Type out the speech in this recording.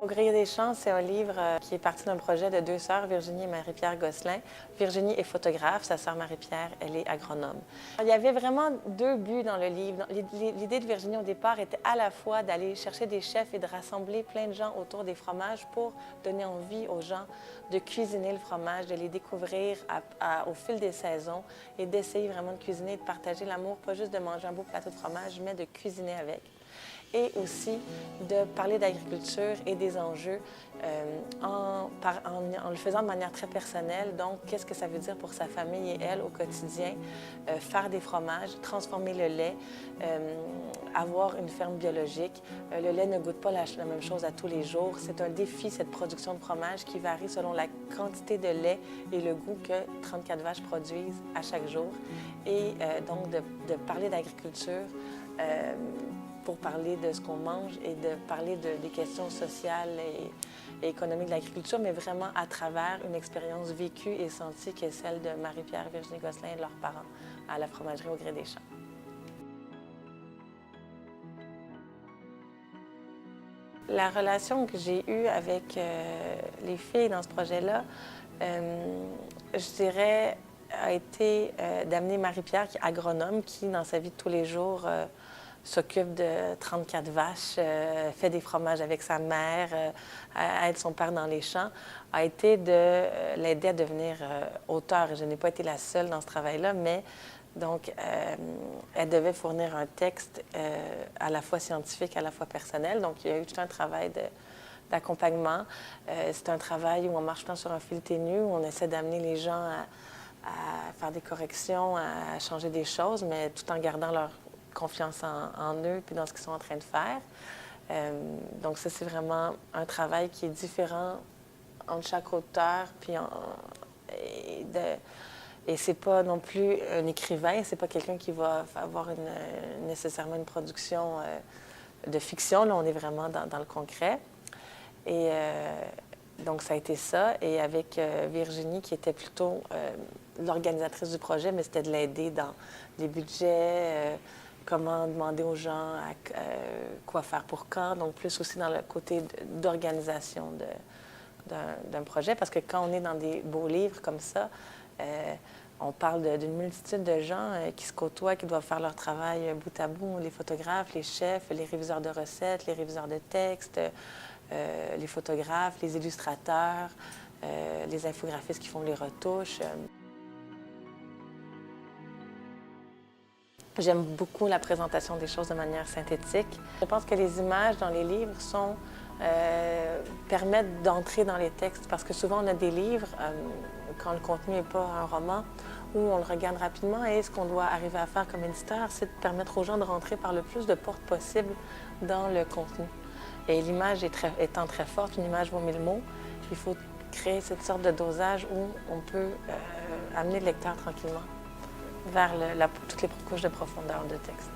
Au gré des champs, c'est un livre qui est parti d'un projet de deux sœurs, Virginie et Marie-Pierre Gosselin. Virginie est photographe, sa sœur Marie-Pierre, elle est agronome. Il y avait vraiment deux buts dans le livre. L'idée de Virginie au départ était à la fois d'aller chercher des chefs et de rassembler plein de gens autour des fromages pour donner envie aux gens de cuisiner le fromage, de les découvrir au fil des saisons et d'essayer vraiment de cuisiner, de partager l'amour, pas juste de manger un beau plateau de fromage, mais de cuisiner avec. Et aussi de parler d'agriculture et des enjeux en le faisant de manière très personnelle. Donc, qu'est-ce que ça veut dire pour sa famille et elle au quotidien? Faire des fromages, transformer le lait, avoir une ferme biologique. Le lait ne goûte pas la même chose à tous les jours. C'est un défi, cette production de fromage qui varie selon la quantité de lait et le goût que 34 vaches produisent à chaque jour. Et donc, de parler d'agriculture, pour parler de ce qu'on mange et de parler des questions sociales et économiques de l'agriculture, mais vraiment à travers une expérience vécue et sentie qui est celle de Marie-Pierre, Virginie Gosselin et de leurs parents à la fromagerie au gré des champs. La relation que j'ai eue avec les filles dans ce projet-là, je dirais, a été d'amener Marie-Pierre, qui est agronome, qui, dans sa vie de tous les jours, s'occupe de 34 vaches, fait des fromages avec sa mère, aide son père dans les champs, a été de l'aider à devenir auteure. Je n'ai pas été la seule dans ce travail-là, mais donc elle devait fournir un texte à la fois scientifique, à la fois personnel. Donc il y a eu tout un travail d'accompagnement. C'est un travail où on marche pas sur un fil ténu, où on essaie d'amener les gens à faire des corrections, à changer des choses, mais tout en gardant leur confiance en eux puis dans ce qu'ils sont en train de faire. Donc ça, c'est vraiment un travail qui est différent entre chaque auteur. Puis et c'est pas non plus un écrivain, c'est pas quelqu'un qui va avoir nécessairement une production de fiction. Là, on est vraiment dans le concret. Et donc, ça a été ça. Et avec Virginie, qui était plutôt l'organisatrice du projet, mais c'était de l'aider dans les budgets, comment demander aux gens quoi faire pour quand. Donc, plus aussi dans le côté d'organisation d'un projet. Parce que quand on est dans des beaux livres comme ça, on parle d'une multitude de gens qui se côtoient, qui doivent faire leur travail bout à bout. Les photographes, les chefs, les réviseurs de recettes, les réviseurs de textes, les photographes, les illustrateurs, les infographistes qui font les retouches. J'aime beaucoup la présentation des choses de manière synthétique. Je pense que les images dans les livres permettent d'entrer dans les textes parce que souvent on a des livres, quand le contenu n'est pas un roman, où on le regarde rapidement et ce qu'on doit arriver à faire comme éditeur, c'est de permettre aux gens de rentrer par le plus de portes possible dans le contenu. Et l'image étant très forte, une image vaut 1000 mots, il faut créer cette sorte de dosage où on peut amener le lecteur tranquillement vers toutes les couches de profondeur de texte.